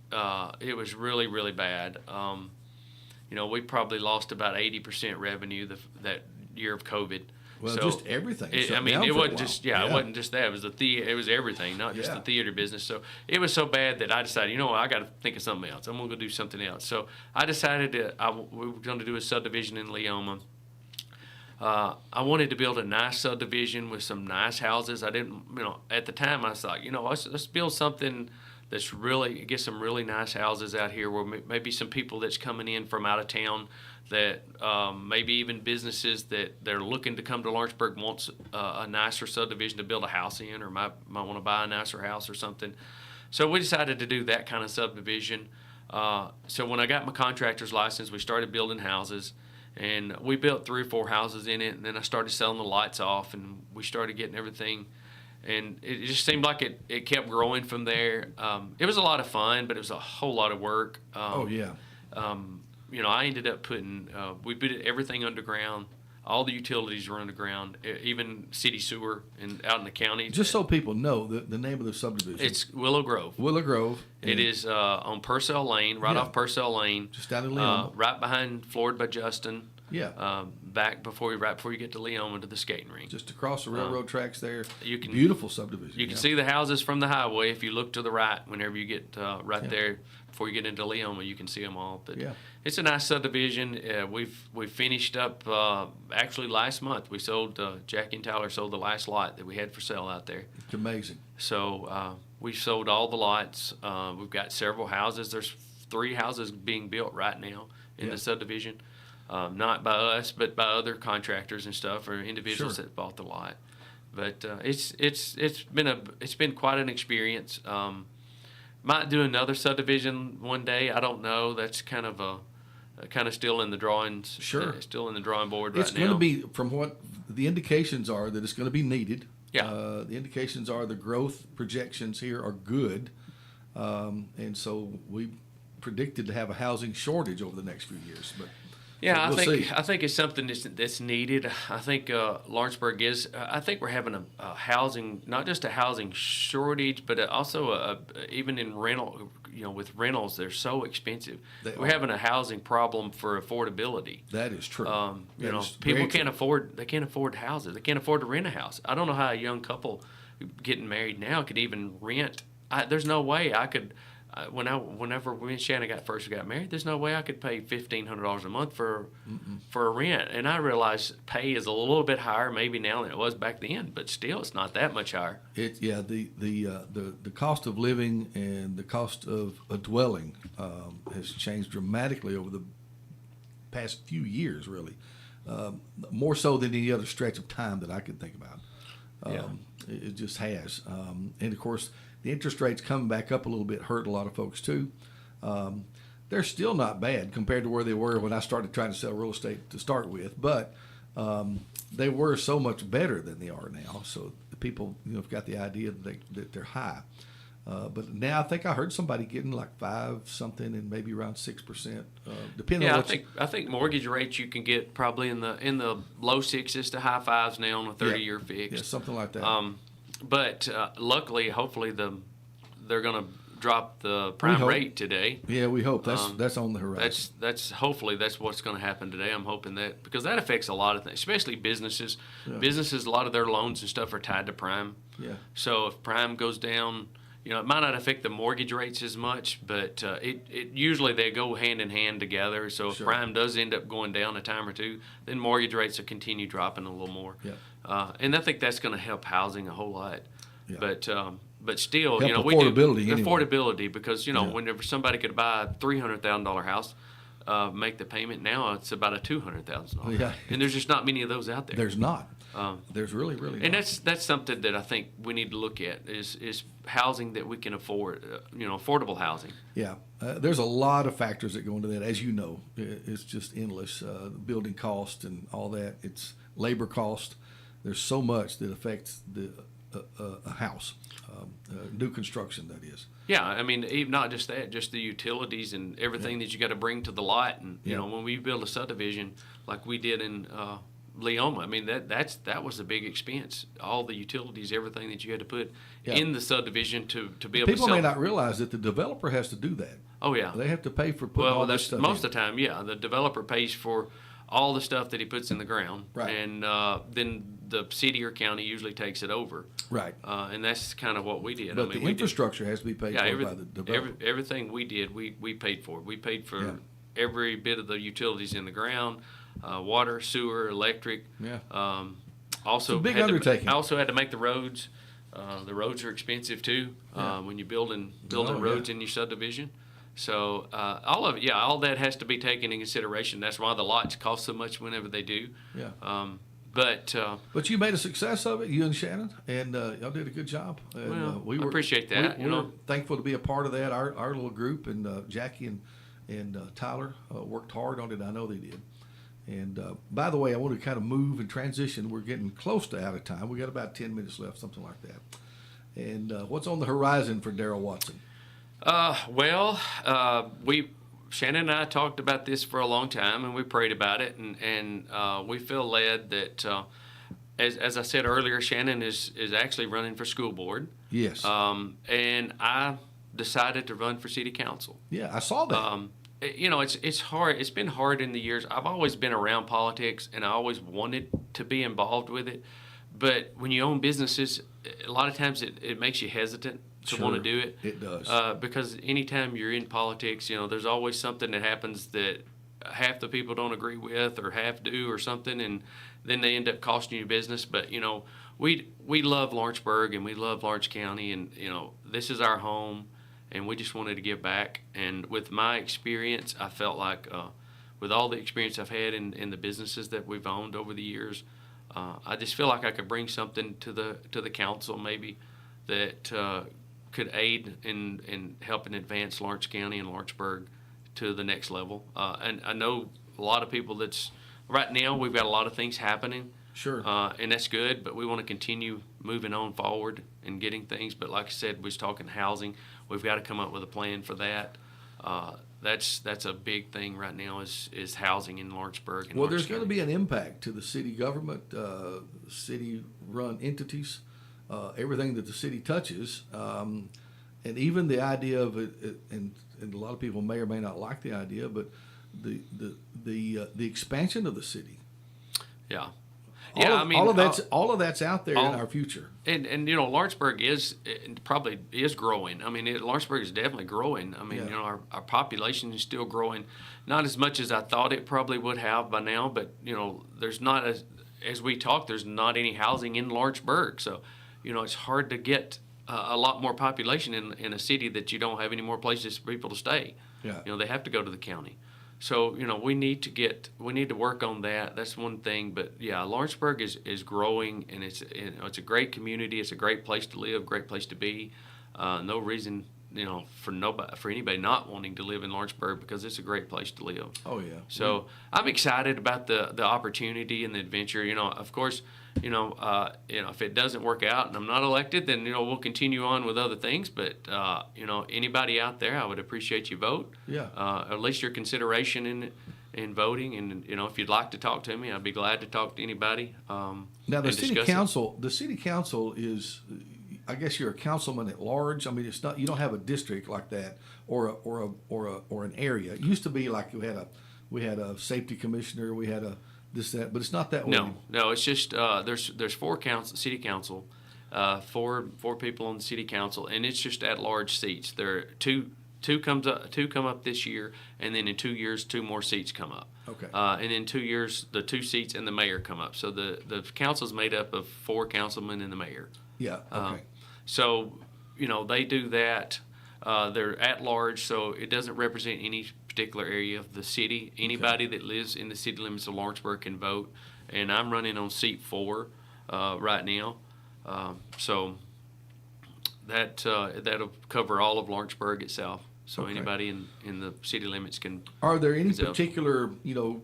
It was really, really bad. We probably lost about 80% revenue that year of COVID. Well, so just everything. It wasn't just it wasn't just that. It was it was everything, not just the theater business. So it was so bad that I decided, I got to think of something else. I'm gonna go do something else. So I decided we were going to do a subdivision in Leoma. I wanted to build a nice subdivision with some nice houses. I didn't, at the time I was like, let's build something that's really, get some really nice houses out here, where maybe some people that's coming in from out of town, that maybe even businesses that they're looking to come to Lawrenceburg wants a nicer subdivision to build a house in, or might want to buy a nicer house or something. So we decided to do that kind of subdivision. So when I got my contractor's license, we started building houses. And we built 3 or 4 houses in it, and then I started selling the lights off, and we started getting everything. And it just seemed like it kept growing from there. It was a lot of fun, but it was a whole lot of work. I ended up we put everything underground. All the utilities were underground, even city sewer and out in the county. Just so people know, the name of the subdivision. It's Willow Grove. Willow Grove. It is on Purcell Lane, right off Purcell Lane. Just down in Leoma. Right behind Floored by Justin. Yeah. Right before you get to Leoma, to the skating rink. Just across the railroad tracks there. Beautiful subdivision. You can see the houses from the highway if you look to the right. Whenever you get there, before you get into Leoma, you can see them all. But it's a nice subdivision. We've finished up actually last month. We sold Jackie and Tyler sold the last lot that we had for sale out there. It's amazing. So we sold all the lots. We've got several houses. There's 3 houses being built right now in the subdivision. Not by us, but by other contractors and stuff, or individuals that bought the lot. But it's been quite an experience. Might do another subdivision one day. I don't know. That's kind of still in the drawings. Sure. Still in the drawing board It's right now. going to be, from what the indications are, that it's going to be needed. Yeah. The indications are the growth projections here are good, and so we predicted to have a housing shortage over the next few years, but. Yeah, so we'll see. I think it's something that's needed. I think Lawrenceburg is. I think we're having a housing, not just a housing shortage, but also even in rental. With rentals, they're so expensive. We're having a housing problem for affordability. That is true. People can't afford. They can't afford houses. They can't afford to rent a house. I don't know how a young couple getting married now could even rent. There's no way I could whenever me and Shannon first got married, there's no way I could pay $1,500 a month for a rent. And I realized pay is a little bit higher maybe now than it was back then, but still it's not that much higher. The cost of living and the cost of a dwelling has changed dramatically over the past few years, really, more so than any other stretch of time that I could think about. It just has, and of course, the interest rates coming back up a little bit hurt a lot of folks too. They're still not bad compared to where they were when I started trying to sell real estate to start with, but they were so much better than they are now. So the people, have got the idea that they're high. But now I think I heard somebody getting like 5 something and maybe around 6%, depending on what I think mortgage rates you can get probably in the low 6s to high 5s now on a 30-year fixed. Yeah, something like that. But luckily, hopefully, they're going to drop the prime rate today. Yeah, we hope that's on the horizon. That's hopefully that's what's going to happen today. I'm hoping that, because that affects a lot of things, especially businesses. Yeah. Businesses, a lot of their loans and stuff are tied to prime. Yeah. So if prime goes down, it might not affect the mortgage rates as much, but it usually they go hand in hand together. So if prime does end up going down a time or two, then mortgage rates will continue dropping a little more. Yeah. And I think that's going to help housing a whole lot. Yeah. But still, help we affordability do anyway. Affordability, because whenever somebody could buy a $300,000 house, make the payment, now it's about a $200,000. Yeah. And there's just not many of those out there. There's not. There's really and not. that's something that I think we need to look at is housing that we can afford, affordable housing. Yeah, there's a lot of factors that go into that, as you know. It's just endless. Building cost and all that. It's labor cost. There's so much that affects a house, new construction, that is. Yeah, I mean, even not just that, just the utilities and everything that you got to bring to the lot. And when we build a subdivision like we did in Leoma, I mean that was a big expense. All the utilities, everything that you had to put in the subdivision to be able to sell. People may not realize that the developer has to do that. Oh yeah, they have to pay for putting all this stuff most of the time. Yeah, the developer pays for all the stuff that he puts in the ground, right? And then the city or county usually takes it over, right? And that's kind of what we did. But the infrastructure has to be paid for by the developer. Everything we did, we paid for. We paid for every bit of the utilities in the ground, water, sewer, electric. Yeah. Also, it's a big undertaking. I also had to make the roads. The roads are expensive too when you're building roads in your subdivision. So all that has to be taken into consideration. That's why the lots cost so much whenever they do. Yeah. But you made a success of it, you and Shannon, and y'all did a good job. And, I appreciate that. We're thankful to be a part of that. Our little group, and Jackie and Tyler worked hard on it. I know they did. And by the way, I want to kind of move and transition. We're getting close to out of time. We got about 10 minutes left, something like that. And what's on the horizon for Darryl Watson? Shannon and I talked about this for a long time, and we prayed about it, and we feel led that, as I said earlier, Shannon is actually running for school board. Yes. And I decided to run for city council. Yeah, I saw that. It's hard. It's been hard in the years. I've always been around politics, and I always wanted to be involved with it. But when you own businesses, a lot of times it makes you hesitant to want to do it. It does. Because anytime you're in politics, there's always something that happens that half the people don't agree with or half do or something, and then they end up costing you business. But, we love Lawrenceburg and we love Lawrence County, and, this is our home, and we just wanted to give back. And with my experience, I felt like with all the experience I've had in the businesses that we've owned over the years, I just feel like I could bring something to the council maybe that could aid in helping advance Lawrence County and Lawrenceburg to the next level. And I know a lot of people right now we've got a lot of things happening. Sure. And that's good, but we want to continue moving on forward and getting things. But like I said, we was talking housing. We've got to come up with a plan for that. That's a big thing right now is housing in Lawrenceburg. And there's going to be an impact to the city government, city-run entities, everything that the city touches, and even the idea of it. And a lot of people may or may not like the idea, but the expansion of the city. Yeah. Yeah, I mean, all of that's out there in our future. And you know, Lawrenceburg is probably is growing. I mean, Lawrenceburg is definitely growing. I mean, Yeah. you know, our population is still growing, not as much as I thought it probably would have by now. But you know, there's not as we talk, there's not any housing in Lawrenceburg, so you know, it's hard to get a lot more population in a city that you don't have any more places for people to stay. Yeah. You know, they have to go to the county. So, you know, we need to work on that. That's one thing. But yeah, Lawrenceburg is growing, and it's a great community. It's a great place to live, great place to be. No reason, you know, for anybody not wanting to live in Lawrenceburg, because it's a great place to live. Oh yeah. So I'm excited about the opportunity and the adventure. You know, of course, you know, if it doesn't work out and I'm not elected, then you know we'll continue on with other things. But you know, anybody out there, I would appreciate you vote. Yeah. At least your consideration in voting, and you know, if you'd like to talk to me, I'd be glad to talk to anybody. Now the city council is, I guess you're a councilman at large. I mean, it's not, you don't have a district like that or an area. It used to be like we had a safety commissioner, we had a this that, but it's not that way. No, it's just there's four city council, four people on the city council, and it's just at large seats. There are two come up this year, and then in 2 years 2 more seats come up. Okay. And in 2 years the 2 seats and the mayor come up. So the council is made up of 4 councilmen and the mayor. Yeah. Okay. So you know, they do that. They're at large, so it doesn't represent any particular area of the city. Anybody that lives in the city limits of Lawrenceburg can vote, and I'm running on seat 4 right now. So that'll cover all of Lawrenceburg itself. So Okay. anybody in the city limits can. Are there any is up. particular, you know,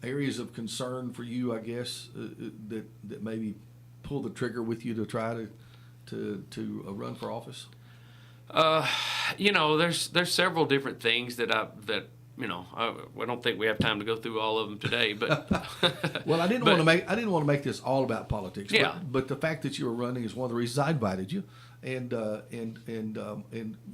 areas of concern for you, I guess, that maybe pull the trigger with you to try to run for office? You know, there's several different things that you know, I don't think we have time to go through all of them today, but Well, I didn't want to make this all about politics. Yeah. But the fact that you were running is one of the reasons I invited you, and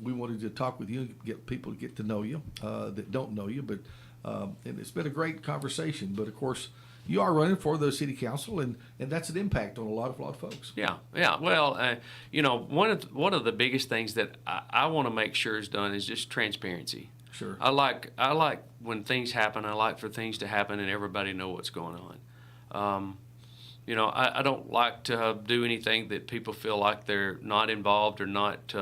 we wanted to talk with you and get people to get to know you that don't know you. But and it's been a great conversation. But of course, you are running for the city council, and that's an impact on a lot of folks. Yeah. Well, you know, one of the biggest things that I want to make sure is done is just transparency. Sure. I like when things happen. I like for things to happen and everybody know what's going on. You know, I don't like to do anything that people feel like they're not involved or not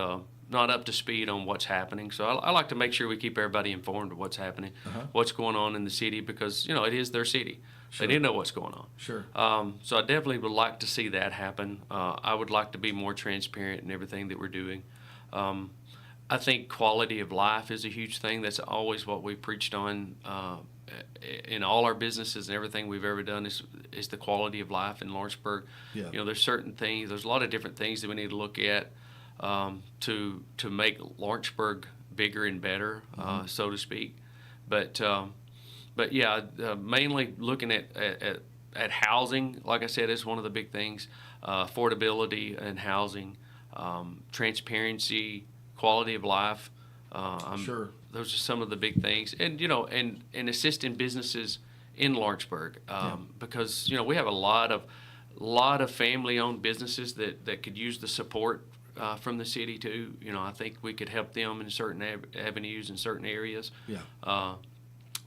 up to speed on what's happening. So I like to make sure we keep everybody informed of what's happening, what's going on in the city, because you know it is their city. Sure. They need to know what's going on. Sure. So I definitely would like to see that happen. I would like to be more transparent in everything that we're doing. I think quality of life is a huge thing. That's always what we preached on in all our businesses and everything we've ever done is the quality of life in Lawrenceburg. Yeah. You know, there's certain things. There's a lot of different things that we need to look at to make Lawrenceburg bigger and better, so to speak. But yeah, mainly looking at housing, like I said, is one of the big things. Affordability and housing, transparency, quality of life. Sure. Those are some of the big things, and you know, and assisting businesses in Lawrenceburg, because you know we have a lot of family-owned businesses that could use the support from the city too. You know, I think we could help them in certain avenues in certain areas. Yeah.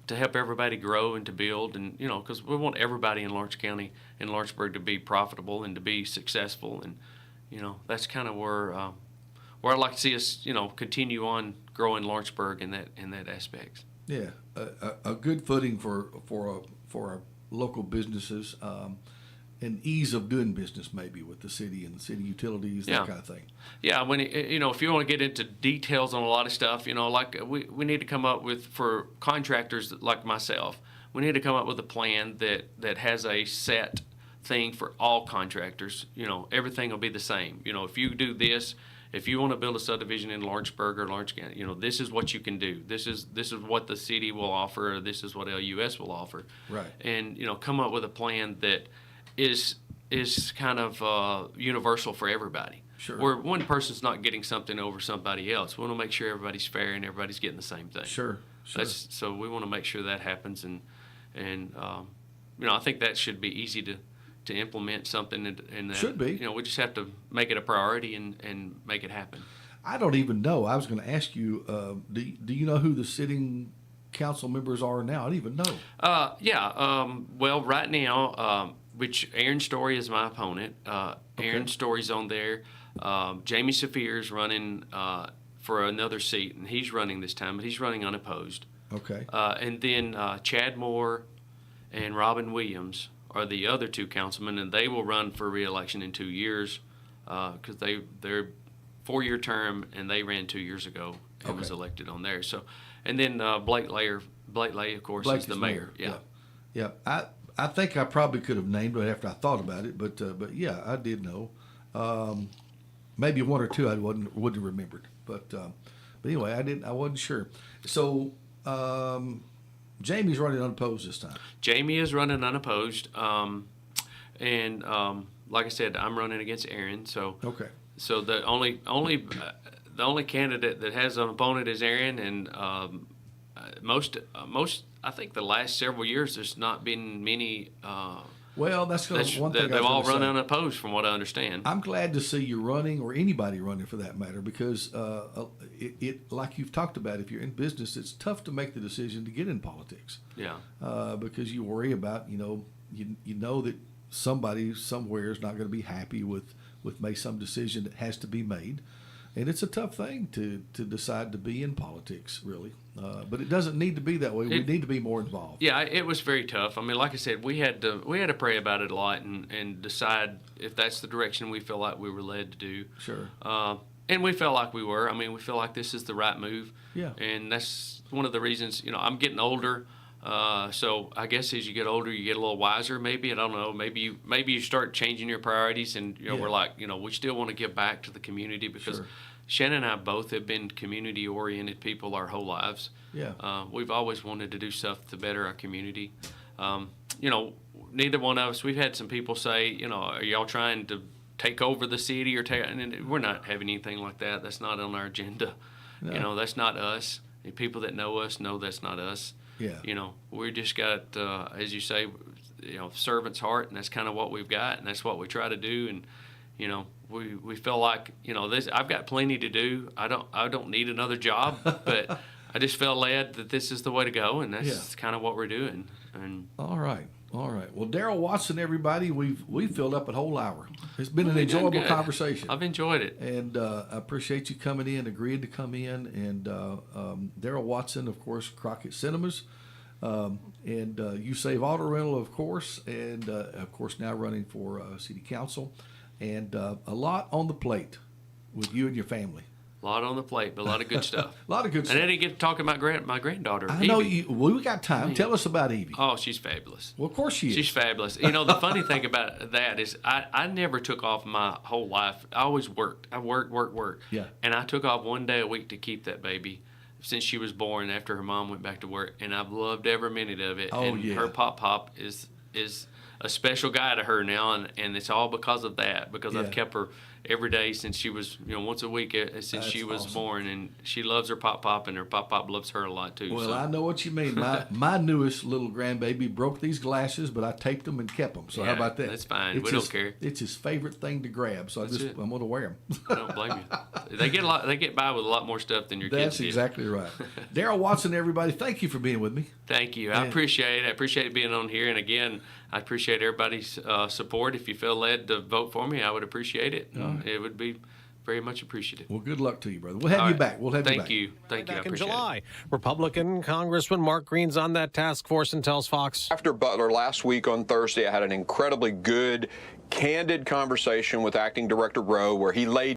To help everybody grow and to build, and you know, because we want everybody in Lawrence County and Lawrenceburg to be profitable and to be successful, and you know, that's kind of where I'd like to see us, you know, continue on growing Lawrenceburg in that aspect. Yeah, a good footing for our local businesses, and ease of doing business maybe with the city and the city utilities, that kind of thing. Yeah, when you know, if you want to get into details on a lot of stuff, you know, like we need to come up with, for contractors like myself, we need to come up with a plan that has a set thing for all contractors. You know, everything will be the same. You know, if you do this. If you want to build a subdivision in Lawrenceburg or Lawrence County, you know, this is what you can do. This is what the city will offer, or this is what LUS will offer. Right. And you know, come up with a plan that is kind of universal for everybody. Sure. Where one person's not getting something over somebody else. We want to make sure everybody's fair and everybody's getting the same thing. Sure. So we want to make sure that happens, and you know, I think that should be easy to to implement something, and Should be. You know, we just have to make it a priority and make it happen. I don't even know. I was going to ask you, do you know who the sitting council members are now? I don't even know. Well, right now, which Aaron Story is my opponent. Aaron Story's on there. Jamie Saphir's running for another seat, and he's running this time, but he's running unopposed. Okay. And then Chad Moore and Robin Williams are the other two councilmen, and they will run for re-election in 2 years because they're 4-year term, and they ran 2 years ago and was elected on there. So, and then Blake Lay, of course, is the mayor. Yeah. I think I probably could have named it after I thought about it, but yeah, I did know. Maybe one or two I wouldn't have remembered, but anyway, I wasn't sure. So Jamie's running unopposed this time. Jamie is running unopposed, and like I said, I'm running against Aaron. So okay. So the only candidate that has an opponent is Aaron, and most I think the last several years there's not been many. Well, that's one thing they've all run unopposed, from what I understand. I'm glad to see you running, or anybody running for that matter, because it like you've talked about, if you're in business, it's tough to make the decision to get in politics. Yeah. Because you worry about you know that somebody somewhere is not going to be happy with some decision that has to be made. And it's a tough thing to decide to be in politics, really. But it doesn't need to be that way. We need to be more involved. Yeah, it was very tough. I mean, like I said, we had to pray about it a lot and decide if that's the direction we feel like we were led to do. Sure. And we felt like we were. I mean, we feel like this is the right move. Yeah. And that's one of the reasons. I'm getting older. So I guess as you get older, you get a little wiser. Maybe, I don't know. Maybe you start changing your priorities, and we're like, we still want to give back to the community, because Shannon and I both have been community-oriented people our whole lives. Yeah. We've always wanted to do stuff to better our community. Neither one of us. We've had some people say, are y'all trying to take over the city or take? And we're not having anything like that. That's not on our agenda. No. That's not us. The people that know us know that's not us. Yeah. We just got, as you say, servant's heart, and that's kind of what we've got, and that's what we try to do. And, we feel like, I've got plenty to do. I don't need another job, but I just felt led that this is the way to go, and that's kind of what we're doing. And All right. Well, Darryl Watson, everybody, we've filled up a whole hour. It's been an enjoyable conversation. I've enjoyed it. And I appreciate you coming in, agreed to come in. And Darryl Watson, of course, Crockett Cinemas. And You Save Auto Rental, of course. And, of course, now running for city council. And a lot on the plate with you and your family. A lot on the plate, but a lot of good stuff. A lot of good stuff. And I didn't get to talk about my granddaughter, I Evie. know you. Well, we got time. Tell us about Evie. Oh, she's fabulous. Well, of course she is. She's fabulous. The funny thing about that is I never took off my whole life. I always worked. I worked. Yeah. And I took off one day a week to keep that baby since she was born, after her mom went back to work. And I've loved every minute of it. Oh, and yeah. her Pop is a special guy to her now, and it's all because of that, because I've kept her every day since she was, once a week since she was born, and she loves her Pop, and her Pop loves her a lot too. Well, so. I know what you mean. My newest little grandbaby broke these glasses, but I taped them and kept them. So how about that? That's fine. We don't care. It's his favorite thing to grab, so I'm going to wear them. I don't blame you. They get by with a lot more stuff than your kids That's did. exactly right. Darryl Watson, everybody, thank you for being with me. Thank you. I appreciate it. I appreciate being on here, and again, I appreciate everybody's support. If you feel led to vote for me, I would appreciate it. It would be very much appreciated. Well, good luck to you, brother. We'll have you back. We'll have you back. Thank you. I Back in appreciate July, it. Republican Congressman Mark Green's on that task force and tells Fox. After Butler last week on Thursday, I had an incredibly good, candid conversation with Acting Director Rowe, where he laid